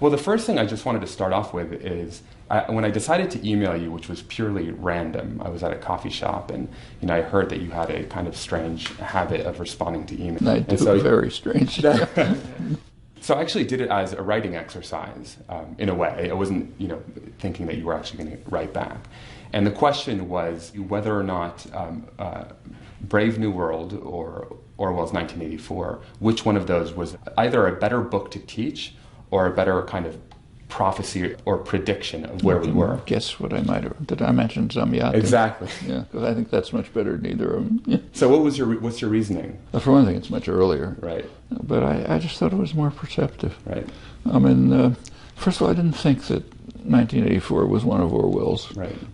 Well, the first thing I just wanted to start off with is when I decided to email you, which was purely random, I was at a coffee shop and I heard that you had a kind of strange habit of responding to email. I do, very strange. So I actually did it as a writing exercise, in a way. I wasn't, thinking that you were actually going to write back. And the question was whether or not Brave New World or Orwell's 1984, which one of those was either a better book to teach or a better kind of prophecy or prediction of where we were. Guess what I might have... Did I mention Zamyatin? Exactly. Yeah, because I think that's much better than either of them. Yeah. So what's your reasoning? For one thing, it's much earlier. Right. But I just thought it was more perceptive. Right. I mean, first of all, I didn't think that 1984 was one of Orwell's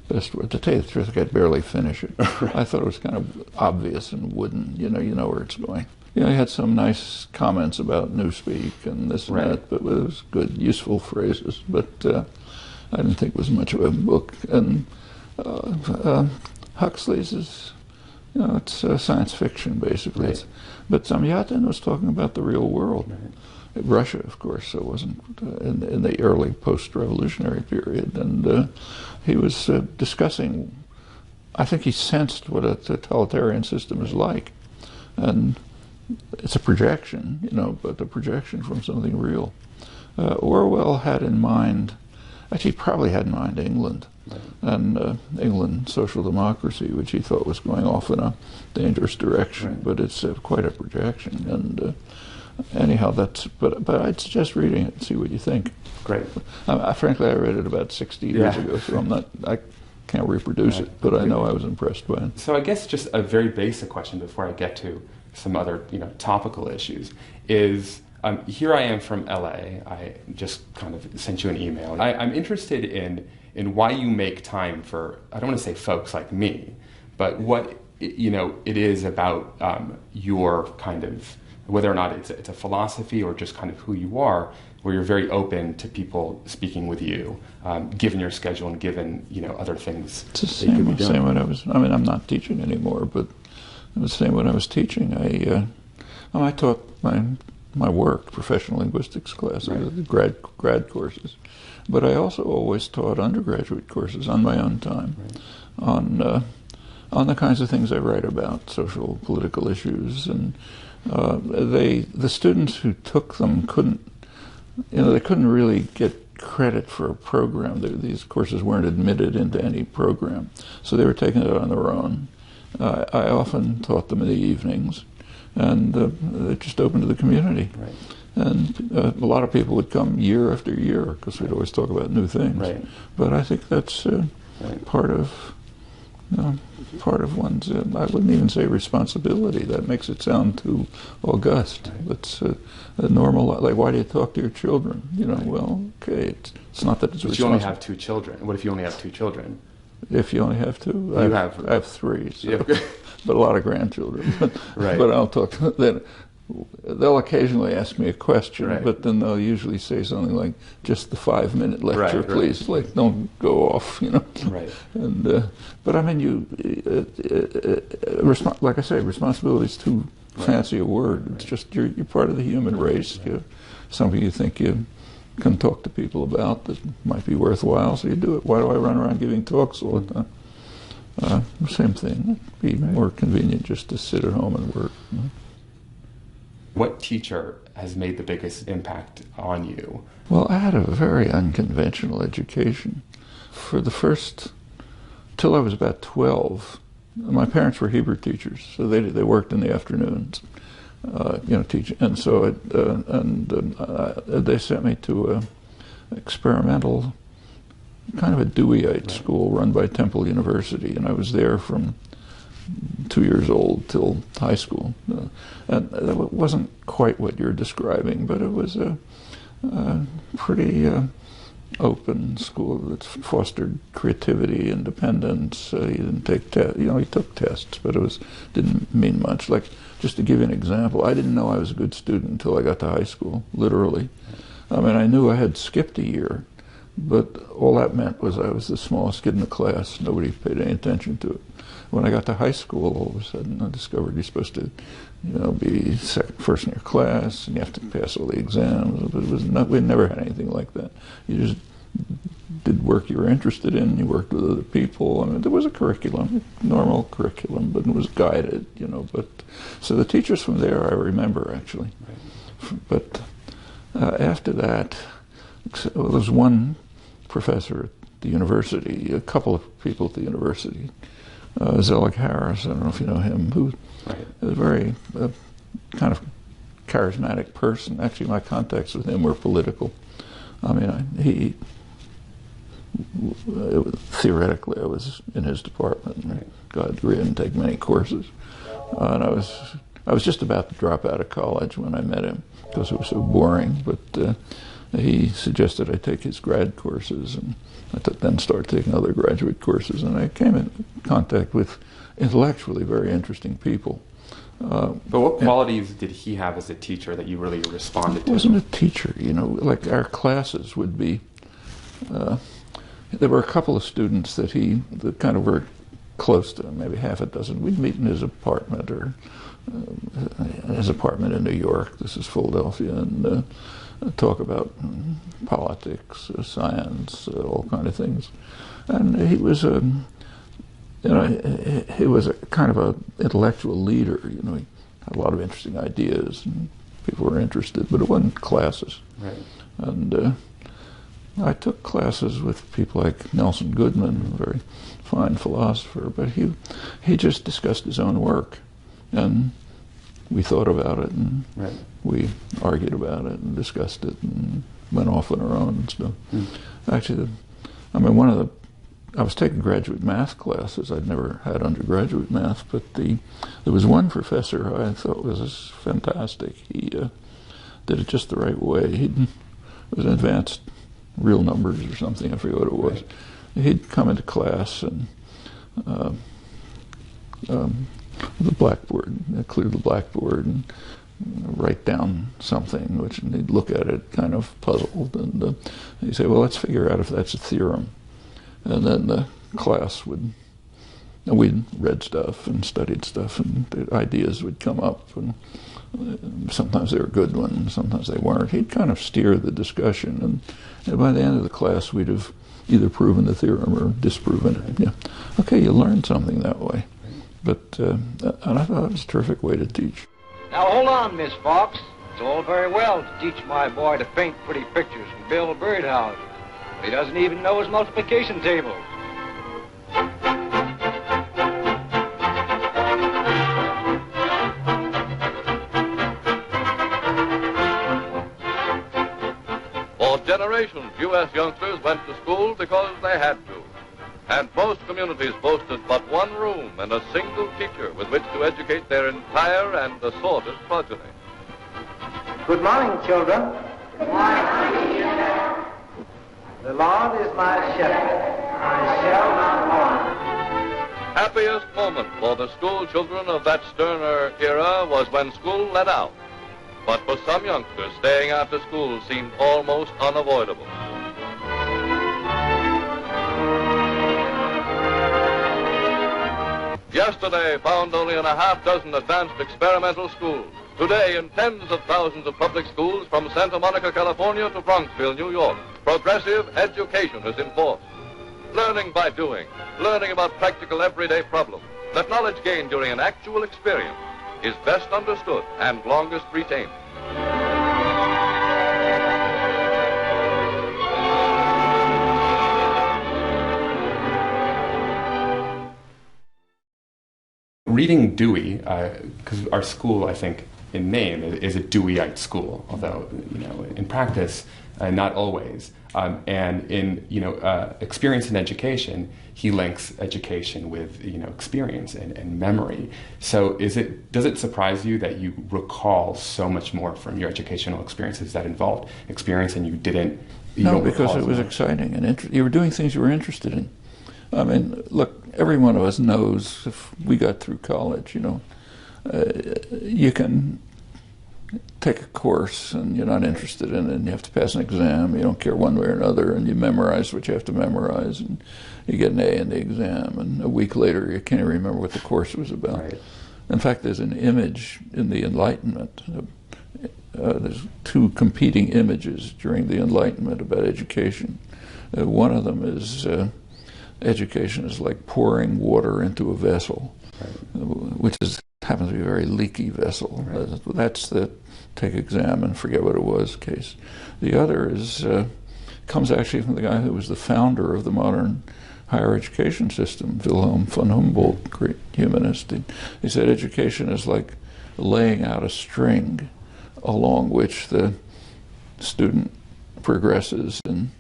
best works. To tell you the truth, I could barely finish it. Right. I thought it was kind of obvious and wooden. You know where it's going. He had some nice comments about Newspeak and this and that, but it was good, useful phrases. But I didn't think it was much of a book. And Huxley's is, it's science fiction, basically. Right. But Zamyatin was talking about the real world. Right. Russia, of course, so it wasn't in the early post-revolutionary period. And he was discussing, I think he sensed what a totalitarian system is like. And it's a projection, but a projection from something real. Orwell had in mind, actually probably had in mind England, and England social democracy, which he thought was going off in a dangerous direction, but it's quite a projection. And anyhow, but I'd suggest reading it and see what you think. Great. Frankly, I read it about 60 years ago, so I can't reproduce it, but I know I was impressed by it. So I guess just a very basic question before I get to some other topical issues is, here I am from LA. I just kind of sent you an email. I'm interested in why you make time for, I don't want to say folks like me, but what it is about your kind of, whether or not it's a philosophy or just kind of who you are, where you're very open to people speaking with you, given your schedule and given other things. It's the same when I'm not teaching anymore, but it was the same when I was teaching. I taught my work, professional linguistics classes, grad courses, but I also always taught undergraduate courses on my own time, on the kinds of things I write about, social, political issues, and the students who took them couldn't really get credit for a program. These courses weren't admitted into any program, so they were taking it on their own. I often taught them in the evenings, and they're just open to the community. Right. And a lot of people would come year after year because we'd always talk about new things. Right. But I think that's part of one's. I wouldn't even say responsibility. That makes it sound too august. It's a normal. Like, why do you talk to your children? Well, okay, it's not that it's. But you only have 2 children. What if you only have 2 children? If you only have 2, I have 3, so, but a lot of grandchildren. But I'll talk to them. They'll occasionally ask me a question, but then they'll usually say something like, "Just the 5-minute lecture, please. Like, don't go off, Right. And but I mean, like I say, responsibility is too fancy a word. It's just you're part of the human race. Something you think you can talk to people about that might be worthwhile, so you do it. Why do I run around giving talks all the time? Same thing. It'd be more convenient just to sit at home and work. What teacher has made the biggest impact on you? Well, I had a very unconventional education. For the first, till I was about 12, my parents were Hebrew teachers, so they worked in the afternoons. Teaching, and so they sent me to an experimental, kind of a Deweyite school run by Temple University, and I was there from 2 years old till high school. And it wasn't quite what you're describing, but it was a pretty open school that fostered creativity, independence. He didn't take he took tests, but didn't mean much. Like, just to give you an example, I didn't know I was a good student until I got to high school, literally. I mean, I knew I had skipped a year, But all that meant was I was the smallest kid in the class. Nobody paid any attention to it. When I got to high school, all of a sudden I discovered you're supposed to, be first in your class, and you have to pass all the exams. But we never had anything like that. You just did work you were interested in. You worked with other people. I mean, there was a curriculum, normal curriculum, but it was guided. But so the teachers from there I remember actually. Right. But after that, there was one professor at the university, a couple of people at the university. Zelig Harris, I don't know if you know him, who was a very kind of charismatic person. Actually, my contacts with him were political. I mean, theoretically, I was in his department and got a degree and take many courses. And I was just about to drop out of college when I met him because it was so boring. But he suggested I take his grad courses, and I then started taking other graduate courses, and I came in contact with intellectually very interesting people. But what qualities did he have as a teacher that you really responded to? He wasn't a teacher, like our classes would be. There were a couple of students that kind of were close to him, maybe half a dozen. We'd meet in his apartment or his apartment in New York. This is Philadelphia, and talk about politics, science, all kind of things. And he was he was a kind of an intellectual leader. He had a lot of interesting ideas, and people were interested, but it wasn't classes. Right. And I took classes with people like Nelson Goodman, a very fine philosopher, but he just discussed his own work, and we thought about it, and we argued about it, and discussed it, and went off on our own and stuff. Actually, I was taking graduate math classes. I'd never had undergraduate math, but there was one professor who I thought was fantastic. He did it just the right way. It was advanced real numbers or something, I forget what it was. He'd come into class and the blackboard, clear the blackboard and write down something, and he'd look at it kind of puzzled, and he'd say, well, let's figure out if that's a theorem. And then the class we'd read stuff and studied stuff, and the ideas would come up, and sometimes they were good ones, sometimes they weren't. He'd kind of steer the discussion, and by the end of the class, we'd have either proven the theorem or disproven it. Yeah. Okay, you learned something that way. But and I thought it was a terrific way to teach. Now hold on, Miss Fox. It's all very well to teach my boy to paint pretty pictures and build birdhouses. He doesn't even know his multiplication table. For generations, U.S. youngsters went to school because they had to. And most communities boasted but one room and a single teacher with which to educate their entire and assorted progeny. Good morning, children. Good morning. The Lord is my shepherd. I shall not want. Happiest moment for the school children of that sterner era was when school let out. But for some youngsters, staying after school seemed almost unavoidable. Yesterday found only in a half dozen advanced experimental schools. Today in tens of thousands of public schools from Santa Monica, California to Bronxville, New York, progressive education is in force. Learning by doing, learning about practical everyday problems, that knowledge gained during an actual experience is best understood and longest retained. Reading Dewey, because our school, I think, in name is a Deweyite school, although in practice, not always. And in experience and education, he links education with experience and memory. So does it surprise you that you recall so much more from your educational experiences that involved experience and you didn't? No, because it was exciting and you were doing things you were interested in. I mean, look, every one of us knows if we got through college, you can take a course and you're not interested in it and you have to pass an exam, you don't care one way or another, and you memorize what you have to memorize, and you get an A in the exam, and a week later you can't even remember what the course was about. Right. In fact, there's an image in the Enlightenment. There's two competing images during the Enlightenment about education. One of them is education is like pouring water into a vessel, which happens to be a very leaky vessel. Right. That's the take exam and forget what it was case. The other is comes actually from the guy who was the founder of the modern higher education system, Wilhelm von Humboldt, great humanist. He said education is like laying out a string along which the student progresses, and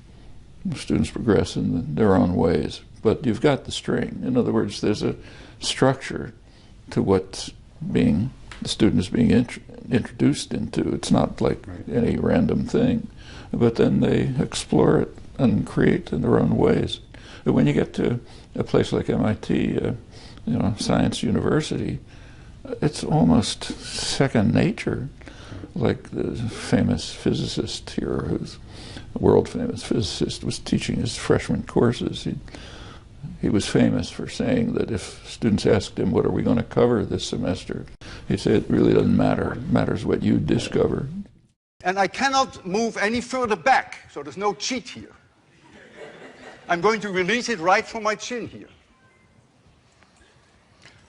students progress in their own ways. But you've got the string. In other words, there's a structure to what the student is being introduced into. It's not like any random thing. But then they explore it and create in their own ways. But when you get to a place like MIT, Science University, it's almost second nature. Like the famous physicist here, who's a world-famous physicist, was teaching his freshman courses. He was famous for saying that if students asked him, what are we going to cover this semester, he'd say, it really doesn't matter. It matters what you discover. And I cannot move any further back, so there's no cheat here. I'm going to release it right from my chin here.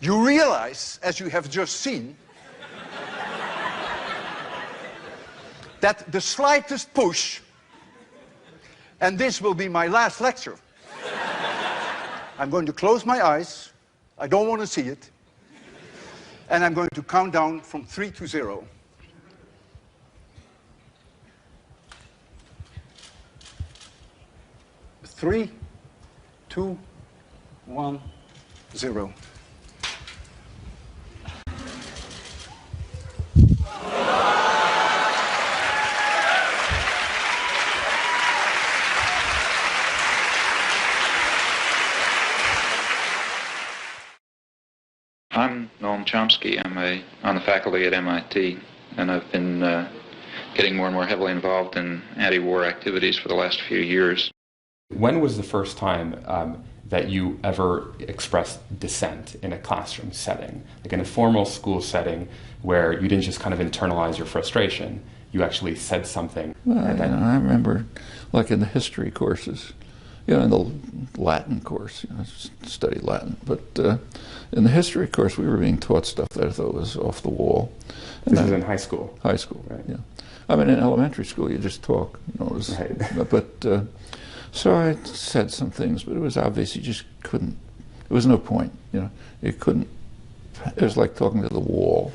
You realize, as you have just seen, that the slightest push, and this will be my last lecture. I'm going to close my eyes. I don't want to see it. And I'm going to count down from 3 to 0. 3, 2, 1, 0. I'm Noam Chomsky. I'm on the faculty at MIT, and I've been getting more and more heavily involved in anti-war activities for the last few years. When was the first time that you ever expressed dissent in a classroom setting, like in a formal school setting where you didn't just kind of internalize your frustration, you actually said something? Well, I remember, like in the history courses, in the Latin course, I studied Latin, but in the history course we were being taught stuff that I thought was off the wall. This was in high school? High school, right. Yeah. I mean, in elementary school you just talk. Right. But so I said some things, but it was obvious you just couldn't. There was no point, You couldn't. It was like talking to the wall,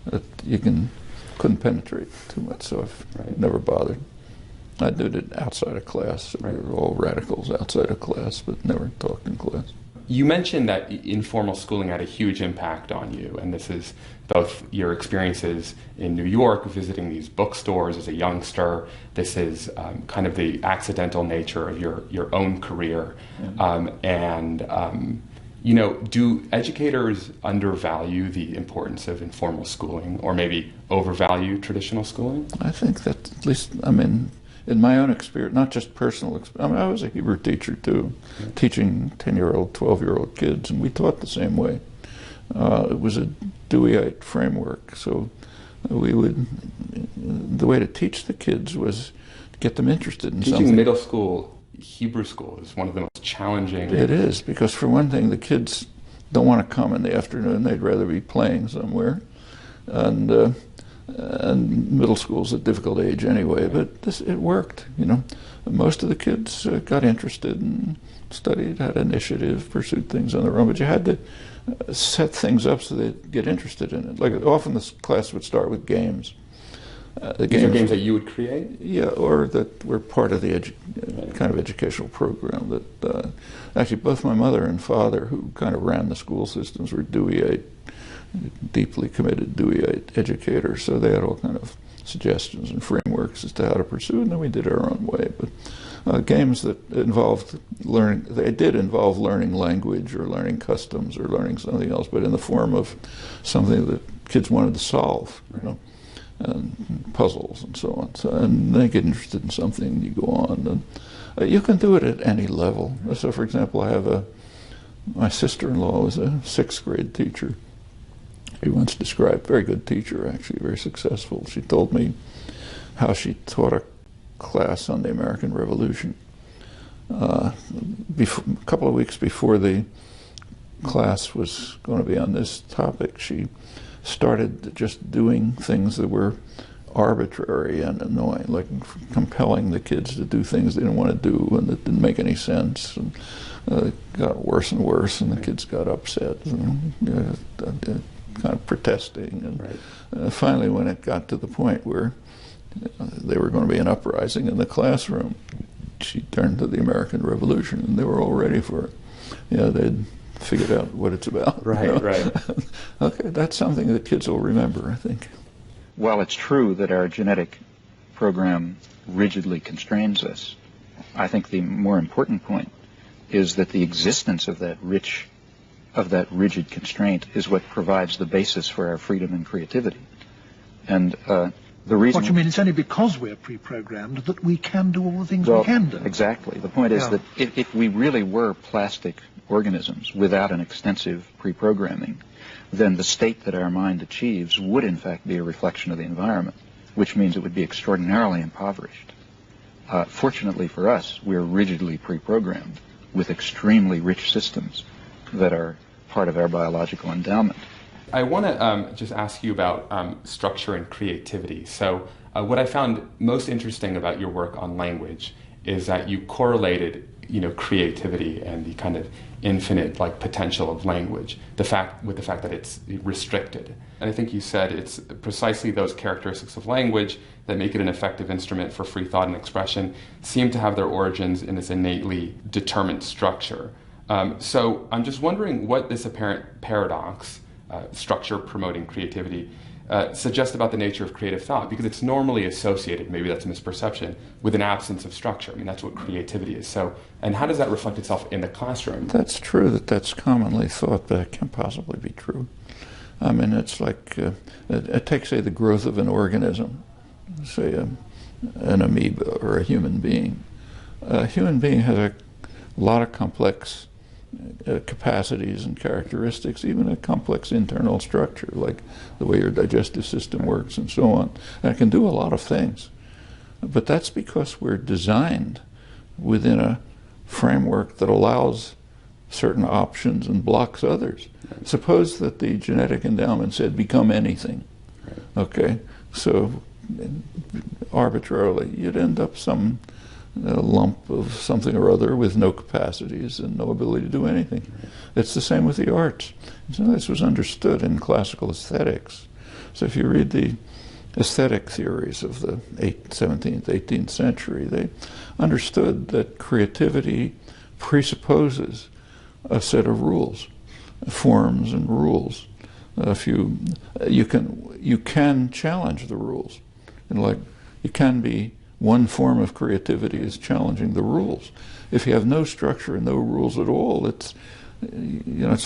That you couldn't penetrate too much. So I've never bothered. I did it outside of class. We were all radicals outside of class, but never talked in class. You mentioned that informal schooling had a huge impact on you, and this is both your experiences in New York, visiting these bookstores as a youngster. This is kind of the accidental nature of your own career. Do educators undervalue the importance of informal schooling, or maybe overvalue traditional schooling? I think that, at least, in my own experience, not just personal experience, I was a Hebrew teacher too, teaching 10-year-old, 12-year-old kids, and we taught the same way. It was a Deweyite framework, so the way to teach the kids was to get them interested in something. Teaching middle school Hebrew school is one of the most challenging. It is, because for one thing, the kids don't want to come in the afternoon. They'd rather be playing somewhere. And middle school's a difficult age anyway, but it worked, Most of the kids got interested and studied, had initiative, pursued things on their own, but you had to set things up so they'd get interested in it. Like often this class would start with games. These are games that you would create? Yeah, or that were part of the kind of educational program. That actually both my mother and father, who kind of ran the school systems, were Deweyite, deeply committed Deweyite educators, so they had all kind of suggestions and frameworks as to how to pursue, and then we did our own way. But games that involved learning, they did involve learning language or learning customs or learning something else, but in the form of something that kids wanted to solve, and puzzles and so on. So, and they get interested in something, and you go on. And you can do it at any level. So, for example, I have my sister-in-law was a 6th grade teacher. He once described, very good teacher, actually, very successful. She told me how she taught a class on the American Revolution. A couple of weeks before the class was going to be on this topic, she started just doing things that were arbitrary and annoying, like compelling the kids to do things they didn't want to do and that didn't make any sense. And it got worse and worse, and the kids got upset and kind of protesting. And finally, when it got to the point where they were going to be an uprising in the classroom, she turned to the American Revolution, and they were all ready for it. They'd figured out what it's about. Right. Okay, that's something that kids will remember, I think. While it's true that our genetic program rigidly constrains us, I think the more important point is that the existence of that rigid constraint is what provides the basis for our freedom and creativity. And the reason... What you mean, it's only because we're pre-programmed that we can do all the things we can do. Exactly. The point is that if we really were plastic organisms without an extensive pre-programming, then the state that our mind achieves would in fact be a reflection of the environment, which means it would be extraordinarily impoverished. Fortunately for us, we're rigidly pre-programmed with extremely rich systems that are part of our biological endowment. I want to just ask you about structure and creativity. So what I found most interesting about your work on language is that you correlated, creativity and the kind of infinite potential of language, with the fact that it's restricted. And I think you said it's precisely those characteristics of language that make it an effective instrument for free thought and expression seem to have their origins in this innately determined structure. So I'm just wondering what this apparent paradox, structure promoting creativity, suggests about the nature of creative thought, because it's normally associated, maybe that's a misperception, with an absence of structure. I mean, that's what creativity is. So, and how does that reflect itself in the classroom? That's true, that's commonly thought, but it can't possibly be true. I mean, it's like, take, say, the growth of an organism, say an amoeba or a human being. A human being has a lot of complex capacities and characteristics, even a complex internal structure, like the way your digestive system works and so on. And it can do a lot of things. But that's because we're designed within a framework that allows certain options and blocks others. Suppose that the genetic endowment said, become anything. Okay? So arbitrarily, you'd end up some lump of something or other with no capacities and no ability to do anything. It's the same with the arts. So this was understood in classical aesthetics. So if you read the aesthetic theories of the 17th, 18th century, they understood that creativity presupposes a set of rules, forms and rules. You can challenge the rules, and you can be. One form of creativity is challenging the rules. If you have no structure and no rules at all, it's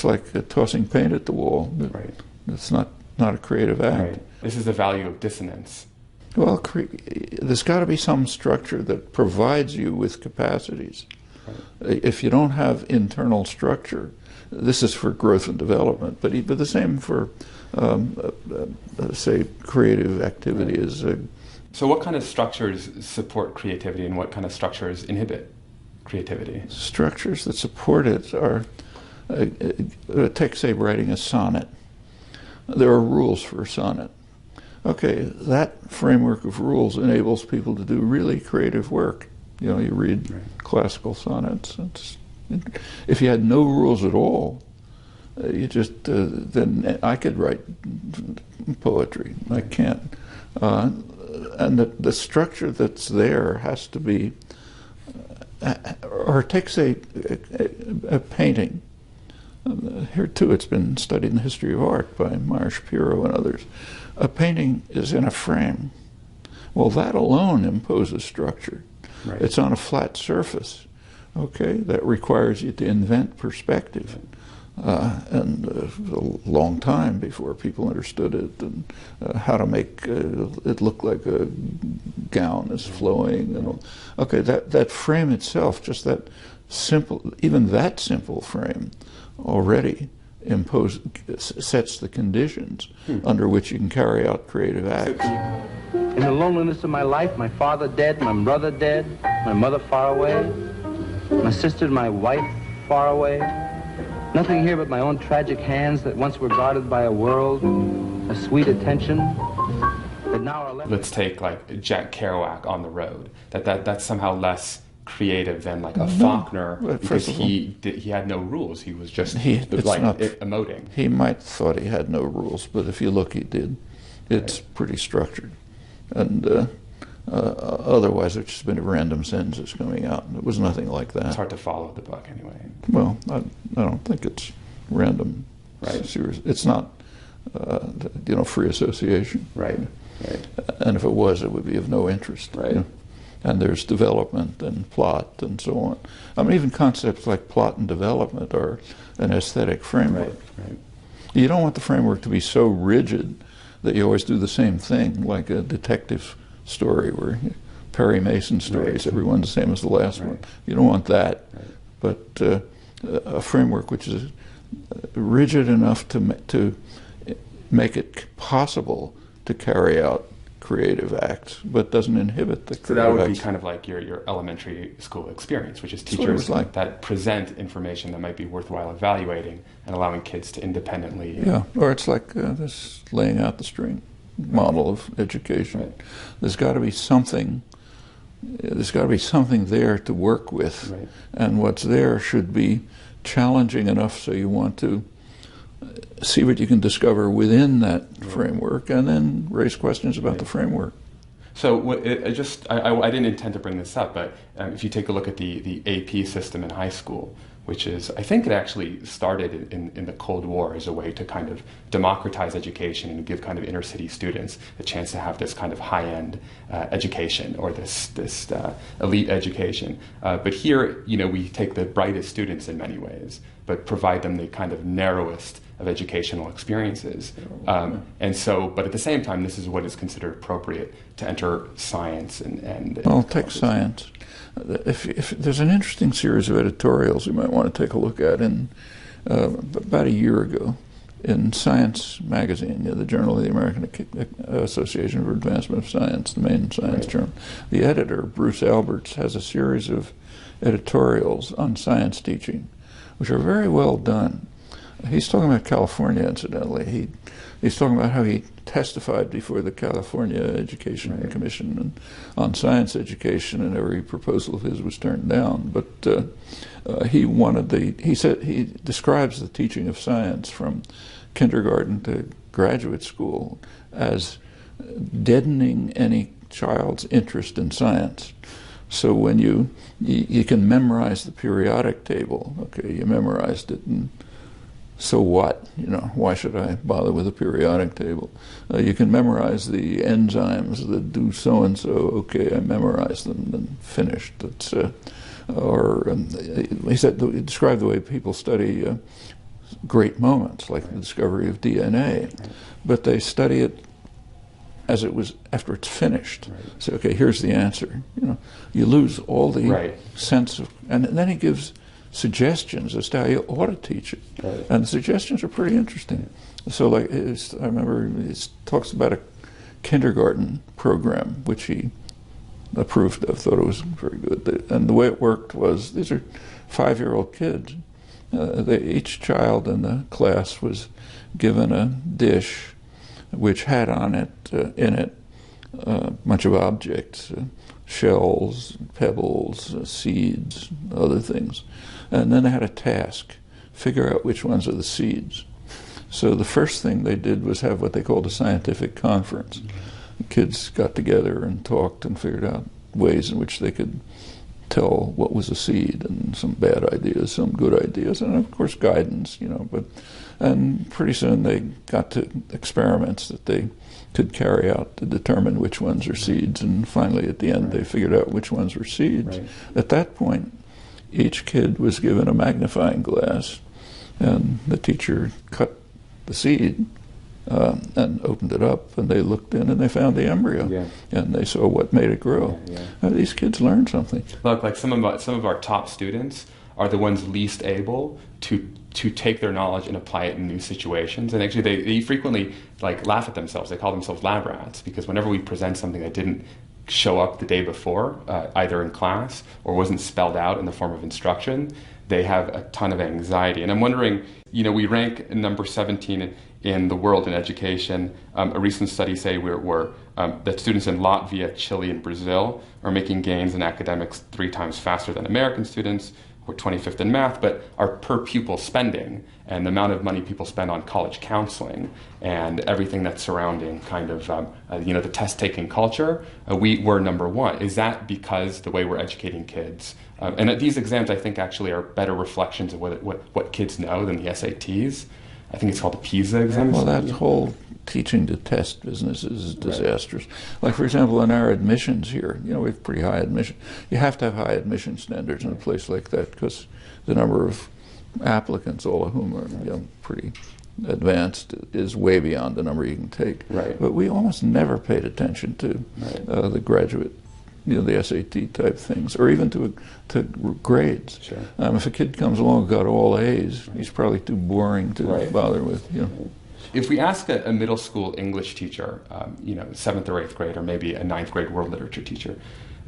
like tossing paint at the wall. Right. It's not a creative act. Right. This is the value of dissonance. Well, there's got to be some structure that provides you with capacities. Right. If you don't have internal structure, this is for growth and development, but the same for, say, creative activity is. So what kind of structures support creativity and what kind of structures inhibit creativity? Structures that support it are, take, say, writing a sonnet. There are rules for a sonnet. Okay, that framework of rules enables people to do really creative work. You read classical sonnets. If you had no rules at all, then I could write poetry. I can't. And the structure that's there has to be, or take, say, a painting. Here too it's been studied in the history of art by Meyer Shapiro and others. A painting is in a frame. Well, that alone imposes structure. Right. It's on a flat surface. Okay, that requires you to invent perspective. and a long time before people understood it, and how to make it look like a gown is flowing. And all. Okay, that frame itself, just that simple, even that simple frame, already sets the conditions under which you can carry out creative acts. In the loneliness of my life, my father dead, my brother dead, my mother far away, my sister and my wife far away. Nothing here but my own tragic hands that once were guarded by a world, a sweet attention, that now are left. Let's take like Jack Kerouac on the road. That's somehow less creative than like a Faulkner, because he had no rules. He was just emoting. He might thought he had no rules, but if you look, he did. It's pretty structured, and otherwise it's just been random sentences coming out. It was nothing like that. It's hard to follow the book anyway. Well, I don't think it's random. Right. It's not free association. Right. And if it was, it would be of no interest. Right. And there's development and plot and so on. I mean, even concepts like plot and development are an aesthetic framework. Right. You don't want the framework to be so rigid that you always do the same thing, like a detective story where Perry Mason stories, everyone's the same as the last one. You don't want that. Right. But a framework which is rigid enough to make it possible to carry out creative acts, but doesn't inhibit the creative acts. So that would be kind of like your elementary school experience, which is teachers that present information that might be worthwhile evaluating and allowing kids to independently... Yeah, or it's like this laying out the string model of education. Right. There's got to be something there to work with, and what's there should be challenging enough so you want to see what you can discover within that framework, and then raise questions about the framework. So I didn't intend to bring this up, but if you take a look at the AP system in high school, which is, I think it actually started in the Cold War as a way to kind of democratize education and give kind of inner city students a chance to have this kind of high-end education, or this elite education. But here, we take the brightest students in many ways, but provide them the kind of narrowest of educational experiences. And so, but at the same time, this is what is considered appropriate to enter science and well, take science. If there's an interesting series of editorials you might want to take a look at in about a year ago in Science magazine, the Journal of the American Association for Advancement of Science, the main science journal. The editor, Bruce Alberts, has a series of editorials on science teaching, which are very well done. He's talking about California, incidentally. He's talking about how he testified before the California Education Commission on science education, and every proposal of his was turned down. But he describes the teaching of science from kindergarten to graduate school as deadening any child's interest in science. So when you can memorize the periodic table, okay, you memorized it, and so what? Why should I bother with a periodic table? You can memorize the enzymes that do so-and-so. Okay, I memorized them and finished. That's, he described the way people study great moments, like the discovery of DNA, but they study it as it was after it's finished. So, okay, here's the answer. You lose all the sense of, and then he gives suggestions as to how you ought to teach it. And the suggestions are pretty interesting. So like, I remember it talks about a kindergarten program, which he approved of, thought it was very good. And the way it worked was, these are 5-year-old kids. Each child in the class was given a dish which had on it, in it, a bunch of objects, shells, pebbles, seeds, other things. And then they had a task, figure out which ones are the seeds. So the first thing they did was have what they called a scientific conference. The kids got together and talked and figured out ways in which they could tell what was a seed, and some bad ideas, some good ideas, and of course guidance, and pretty soon they got to experiments that they could carry out to determine which ones are seeds, and finally at the end they figured out which ones were seeds. At that point, each kid was given a magnifying glass And the teacher cut the seed and opened it up, and they looked in and they found the embryo, and they saw what made it grow. These kids learn something. Look, like some of our top students are the ones least able to take their knowledge and apply it in new situations. And actually, they frequently like laugh at themselves. They call themselves lab rats, because whenever we present something that didn't show up the day before, either in class or wasn't spelled out in the form of instruction, they have a ton of anxiety. And I'm wondering, we rank number 17 in the world in education. A recent study say that students in Latvia, Chile, and Brazil are making gains in academics 3 times faster than American students. We're 25th in math, but our per pupil spending and the amount of money people spend on college counseling and everything that's surrounding kind of, the test-taking culture, we're number 1. Is that because the way we're educating kids? And these exams, I think, actually are better reflections of what kids know than the SATs. I think it's called the PISA exam. Well, that whole teaching to test business is disastrous. Like, for example, in our admissions here, we have pretty high admission. You have to have high admission standards in a place like that, because the number of applicants, all of whom are pretty advanced, is way beyond the number you can take. Right. But we almost never paid attention to the graduate, the SAT type things, or even to grades. Sure. If a kid comes along and got all A's, he's probably too boring to bother with. If we ask a middle school English teacher, 7th or 8th grade, or maybe a 9th grade world literature teacher,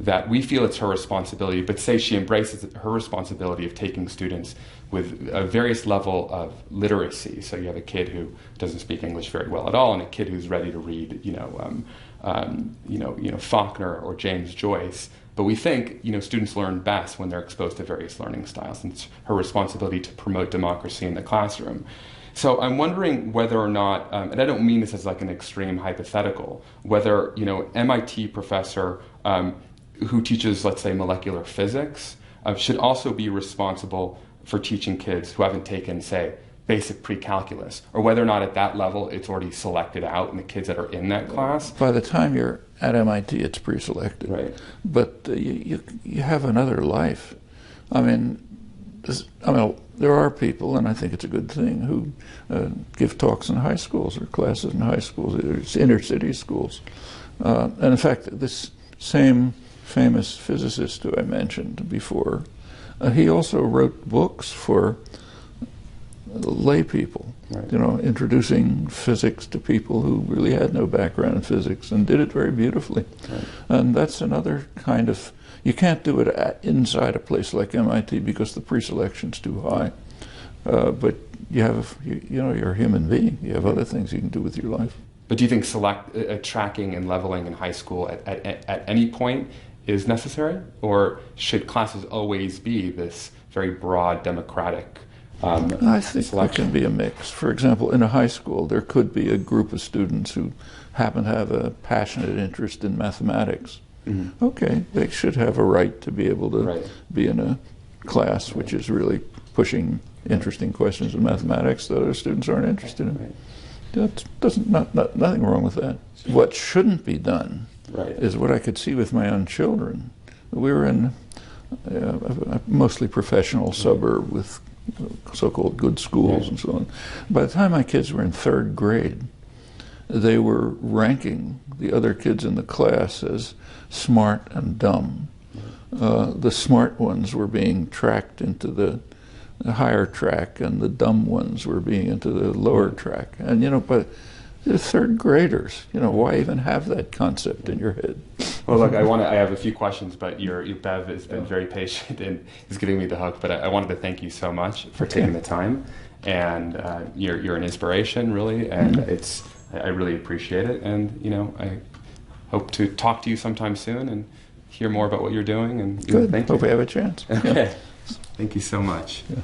that we feel it's her responsibility, but say she embraces her responsibility of taking students with a various level of literacy. So you have a kid who doesn't speak English very well at all, and a kid who's ready to read, Faulkner or James Joyce. But we think, students learn best when they're exposed to various learning styles, and it's her responsibility to promote democracy in the classroom. So I'm wondering whether or not, and I don't mean this as like an extreme hypothetical, whether, MIT professor who teaches, let's say, molecular physics should also be responsible for teaching kids who haven't taken, say, basic pre-calculus, or whether or not at that level it's already selected out and the kids that are in that class. By the time you're at MIT, it's pre-selected. Right. But you have another life. There are people, and I think it's a good thing, who give talks in high schools or classes in high schools, it's inner city schools. And in fact, this same famous physicist who I mentioned before, he also wrote books for lay people, introducing physics to people who really had no background in physics, and did it very beautifully. Right. And that's another kind of, you can't do it inside a place like MIT because the pre-selection's too high. But you're a human being. You have other things you can do with your life. But do you think tracking and leveling in high school at any point is necessary? Or should classes always be this very broad, democratic I think there can be a mix. For example, in a high school, there could be a group of students who happen to have a passionate interest in mathematics. Mm-hmm. Okay, they should have a right to be able to be in a class which is really pushing interesting questions in mathematics that other students aren't interested in. That nothing wrong with that. What shouldn't be done is what I could see with my own children. We were in a mostly professional suburb with so-called good schools and so on. By the time my kids were in 3rd grade, they were ranking the other kids in the class as smart and dumb. The smart ones were being tracked into the higher track, and the dumb ones were being into the lower track. And but they're 3rd graders. Why even have that concept in your head? Well, look, I have a few questions, but your Bev has been very patient and is giving me the hook. But I wanted to thank you so much for taking the time, and you're an inspiration, really, and I really appreciate it. And I hope to talk to you sometime soon and hear more about what you're doing. And good. Thank you. Hope we have a chance. Okay. Thank you so much. Yeah.